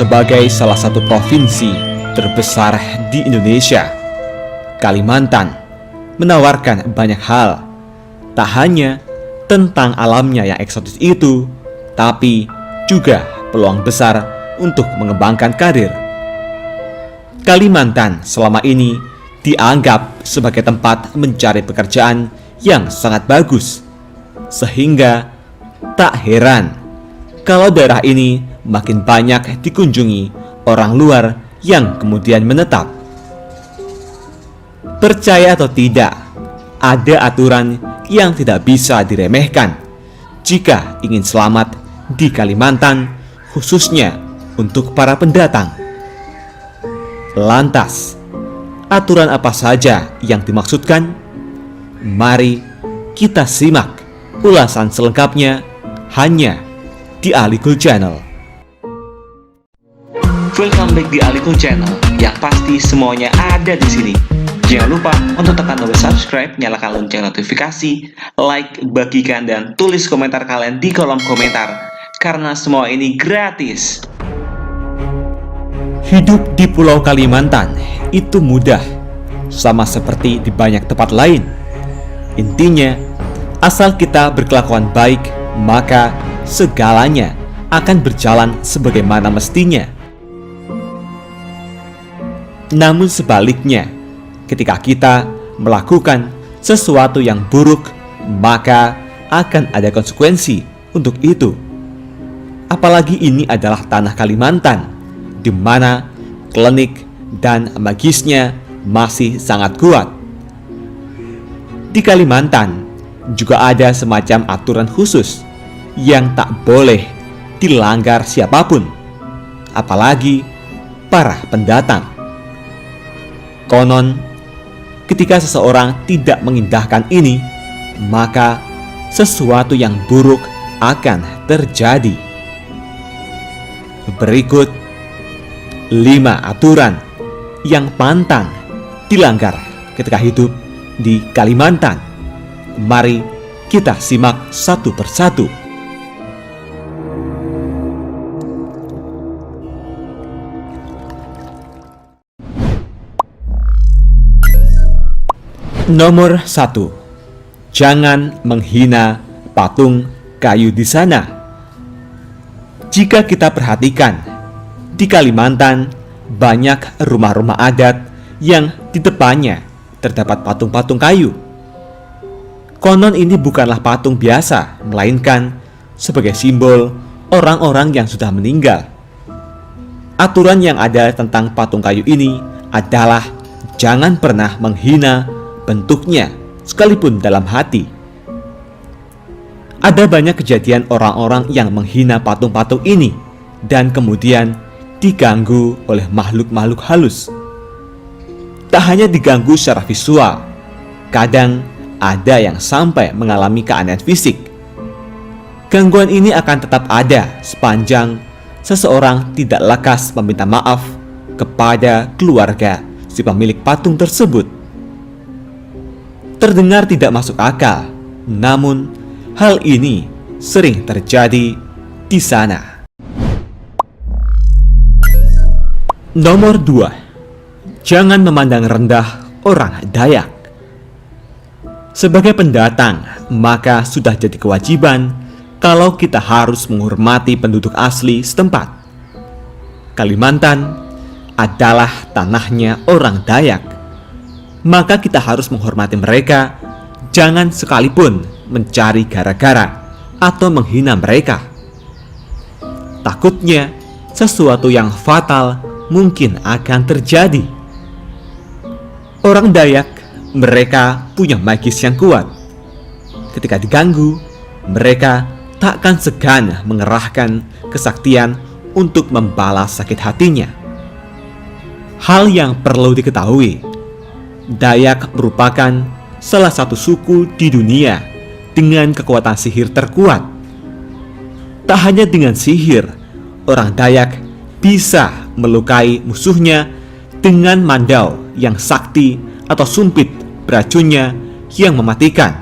Sebagai salah satu provinsi terbesar di Indonesia, Kalimantan menawarkan banyak hal. Tak hanya tentang alamnya yang eksotis itu, tapi juga peluang besar untuk mengembangkan karir. Kalimantan selama ini dianggap sebagai tempat mencari pekerjaan yang sangat bagus, sehingga tak heran kalau daerah ini makin banyak dikunjungi orang luar yang kemudian menetap. Percaya atau tidak, ada aturan yang tidak bisa diremehkan jika ingin selamat di Kalimantan, khususnya untuk para pendatang. Lantas, aturan apa saja yang dimaksudkan? Mari kita simak ulasan selengkapnya hanya di Alikul Channel. Welcome back di Alikul Channel, yang pasti semuanya ada di sini. Jangan lupa untuk tekan tombol subscribe, nyalakan lonceng notifikasi, like, bagikan, dan tulis komentar kalian di kolom komentar, karena semua ini gratis. Hidup di Pulau Kalimantan itu mudah, sama seperti di banyak tempat lain. Intinya, asal kita berkelakuan baik, maka segalanya akan berjalan sebagaimana mestinya. Namun sebaliknya, ketika kita melakukan sesuatu yang buruk, maka akan ada konsekuensi untuk itu. Apalagi ini adalah tanah Kalimantan, di mana klinik dan magisnya masih sangat kuat. Di Kalimantan juga ada semacam aturan khusus yang tak boleh dilanggar siapapun, apalagi para pendatang. Konon, ketika seseorang tidak mengindahkan ini, maka sesuatu yang buruk akan terjadi. Berikut 5 aturan yang pantang dilanggar ketika hidup di Kalimantan. Mari kita simak satu persatu. Nomor 1. Jangan menghina patung kayu di sana. Jika kita perhatikan, di Kalimantan banyak rumah-rumah adat yang di depannya terdapat patung-patung kayu. Konon ini bukanlah patung biasa, melainkan sebagai simbol orang-orang yang sudah meninggal. Aturan yang ada tentang patung kayu ini adalah jangan pernah menghina bentuknya, sekalipun dalam hati. Ada banyak kejadian orang-orang yang menghina patung-patung ini dan kemudian diganggu oleh makhluk-makhluk halus. Tak hanya diganggu secara visual, kadang ada yang sampai mengalami keanehan fisik. Gangguan ini akan tetap ada sepanjang seseorang tidak lekas meminta maaf kepada keluarga si pemilik patung tersebut. Terdengar tidak masuk akal, namun hal ini sering terjadi di sana. Nomor 2. Jangan memandang rendah orang Dayak. Sebagai pendatang, maka sudah jadi kewajiban kalau kita harus menghormati penduduk asli setempat. Kalimantan adalah tanahnya orang Dayak, maka kita harus menghormati mereka, jangan sekalipun mencari gara-gara atau menghina mereka. Takutnya sesuatu yang fatal mungkin akan terjadi. Orang Dayak, mereka punya magis yang kuat. Ketika diganggu, mereka takkan segan mengerahkan kesaktian untuk membalas sakit hatinya. Hal yang perlu diketahui, Dayak merupakan salah satu suku di dunia dengan kekuatan sihir terkuat. Tak hanya dengan sihir, orang Dayak bisa melukai musuhnya dengan mandau yang sakti atau sumpit beracunnya yang mematikan.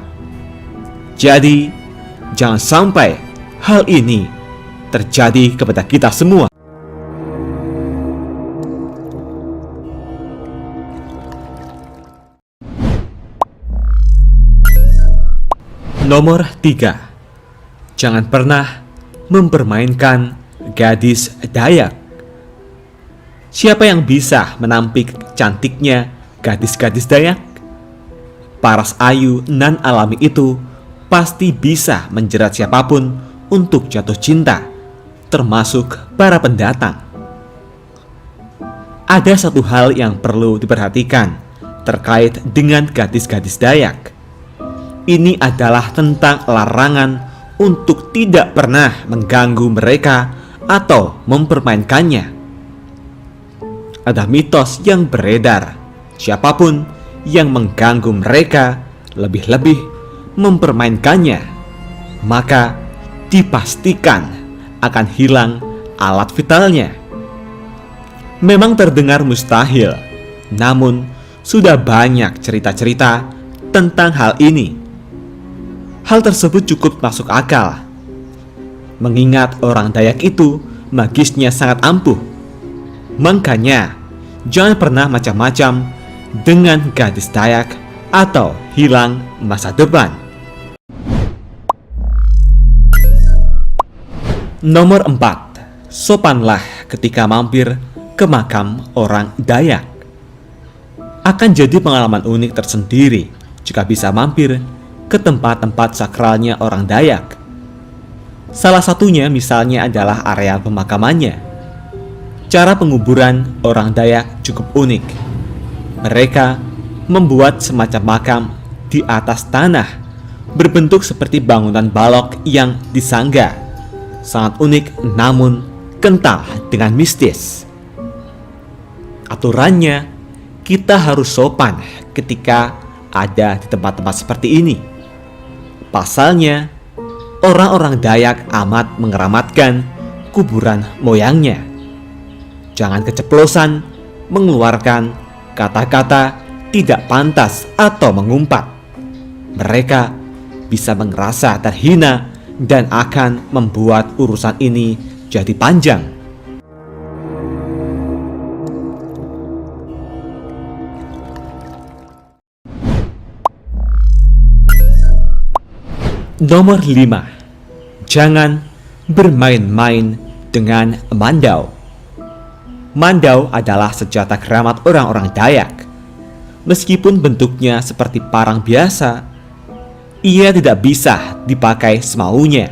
Jadi, jangan sampai hal ini terjadi kepada kita semua. Nomor 3. Jangan pernah mempermainkan gadis Dayak. Siapa yang bisa menampik cantiknya gadis-gadis Dayak? Paras ayu nan alami itu pasti bisa menjerat siapapun untuk jatuh cinta, termasuk para pendatang. Ada satu hal yang perlu diperhatikan terkait dengan gadis-gadis Dayak. Ini adalah tentang larangan untuk tidak pernah mengganggu mereka atau mempermainkannya. Ada mitos yang beredar, siapapun yang mengganggu mereka, lebih-lebih mempermainkannya, maka dipastikan akan hilang alat vitalnya. Memang terdengar mustahil, namun sudah banyak cerita-cerita tentang hal ini. Hal tersebut cukup masuk akal, mengingat orang Dayak itu magisnya sangat ampuh. Makanya, jangan pernah macam-macam dengan gadis Dayak atau hilang masa depan. Nomor 4. Sopanlah ketika mampir ke makam orang Dayak. Akan jadi pengalaman unik tersendiri jika bisa mampir ke tempat-tempat sakralnya orang Dayak. Salah satunya misalnya adalah area pemakamannya. Cara penguburan orang Dayak cukup unik. Mereka membuat semacam makam di atas tanah, berbentuk seperti bangunan balok yang disangga. Sangat unik namun kental dengan mistis. Aturannya, kita harus sopan ketika ada di tempat-tempat seperti ini. Pasalnya, orang-orang Dayak amat mengeramatkan kuburan moyangnya. Jangan keceplosan mengeluarkan kata-kata tidak pantas atau mengumpat. Mereka bisa merasa terhina dan akan membuat urusan ini jadi panjang. Nomor 5. Jangan bermain-main dengan mandau. Mandau adalah senjata keramat orang-orang Dayak. Meskipun bentuknya seperti parang biasa, ia tidak bisa dipakai semaunya.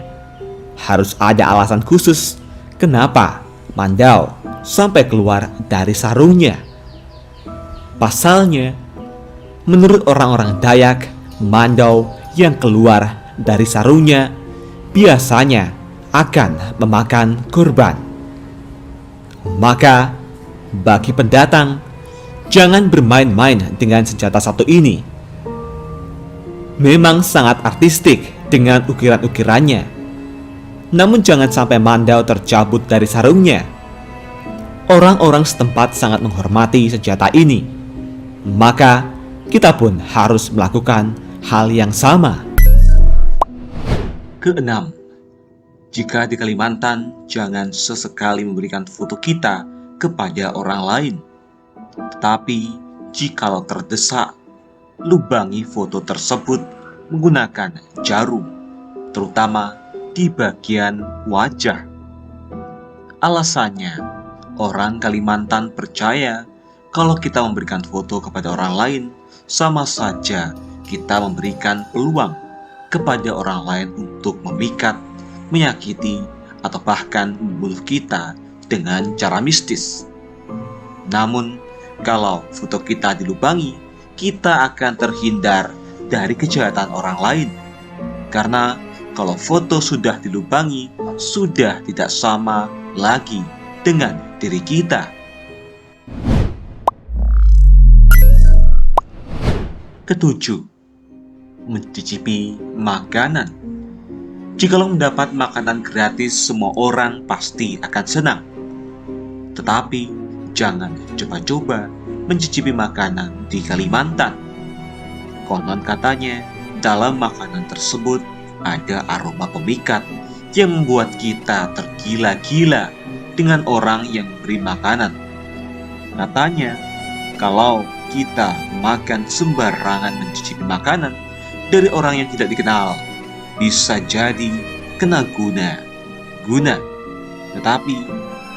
Harus ada alasan khusus kenapa mandau sampai keluar dari sarungnya. Pasalnya, menurut orang-orang Dayak, mandau yang keluar dari sarungnya biasanya akan memakan korban. Maka, bagi pendatang, jangan bermain-main dengan senjata satu ini. Memang sangat artistik dengan ukiran-ukirannya, namun jangan sampai mandau tercabut dari sarungnya. Orang-orang setempat sangat menghormati senjata ini, maka kita pun harus melakukan hal yang sama. Keenam, jika di Kalimantan, jangan sesekali memberikan foto kita kepada orang lain. Tetapi, jikalau terdesak, lubangi foto tersebut menggunakan jarum, terutama di bagian wajah. Alasannya, orang Kalimantan percaya kalau kita memberikan foto kepada orang lain, sama saja kita memberikan peluang kepada orang lain untuk memikat, menyakiti, atau bahkan membunuh kita dengan cara mistis. Namun, kalau foto kita dilubangi, kita akan terhindar dari kejahatan orang lain. Karena kalau foto sudah dilubangi, sudah tidak sama lagi dengan diri kita. Ketujuh, mencicipi makanan. Jikalau mendapat makanan gratis, semua orang pasti akan senang. Tetapi jangan coba-coba mencicipi makanan di Kalimantan. Konon katanya, dalam makanan tersebut ada aroma pemikat yang membuat kita tergila-gila dengan orang yang memberi makanan. Katanya, kalau kita makan sembarangan mencicipi makanan dari orang yang tidak dikenal, bisa jadi kena guna. Tetapi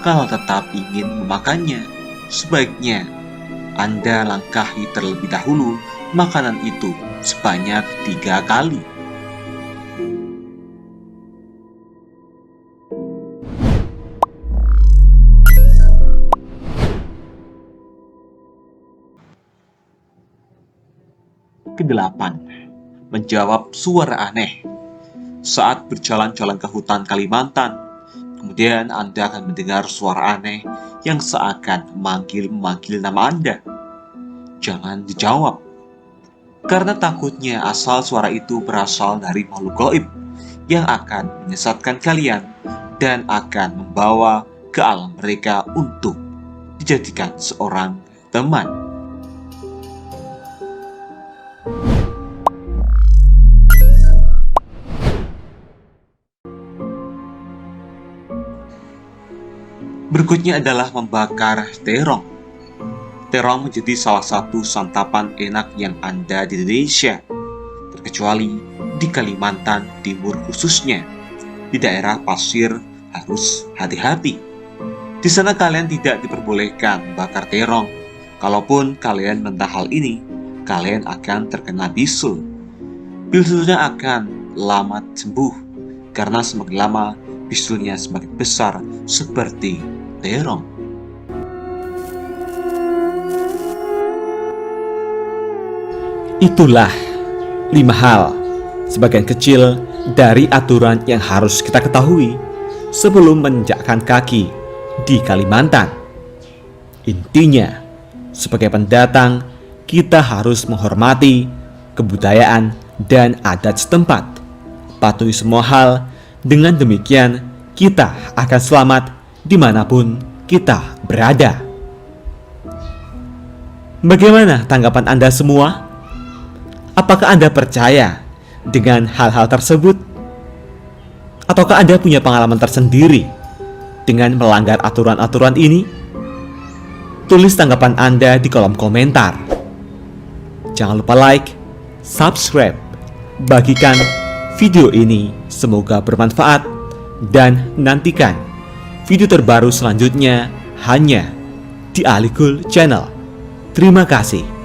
kalau tetap ingin memakannya, sebaiknya Anda langkahi terlebih dahulu makanan itu sebanyak 3 kali. Kedelapan, menjawab suara aneh. Saat berjalan-jalan ke hutan Kalimantan, kemudian Anda akan mendengar suara aneh yang seakan memanggil nama Anda. Jangan dijawab, karena takutnya asal suara itu berasal dari makhluk gaib yang akan menyesatkan kalian dan akan membawa ke alam mereka untuk dijadikan seorang teman. Berikutnya adalah membakar terong. Terong menjadi salah satu santapan enak yang ada di Indonesia, terkecuali di Kalimantan Timur khususnya. Di daerah pasir harus hati-hati. Di sana kalian tidak diperbolehkan bakar terong. Kalaupun kalian mentah hal ini, kalian akan terkena bisul. Bisulnya akan lama sembuh, karena semakin lama bisulnya semakin besar seperti terong. Itulah 5 hal, sebagian kecil dari aturan yang harus kita ketahui sebelum menginjakkan kaki di Kalimantan. Intinya, sebagai pendatang, kita harus menghormati kebudayaan dan adat setempat. Patuhi semua hal, dengan demikian kita akan selamat dimanapun kita berada. Bagaimana tanggapan Anda semua? Apakah Anda percaya dengan hal-hal tersebut? Ataukah Anda punya pengalaman tersendiri dengan melanggar aturan-aturan ini? Tulis tanggapan Anda di kolom komentar. Jangan lupa like, subscribe, bagikan video ini, semoga bermanfaat, dan nantikan video terbaru selanjutnya hanya di Alikul Channel. Terima kasih.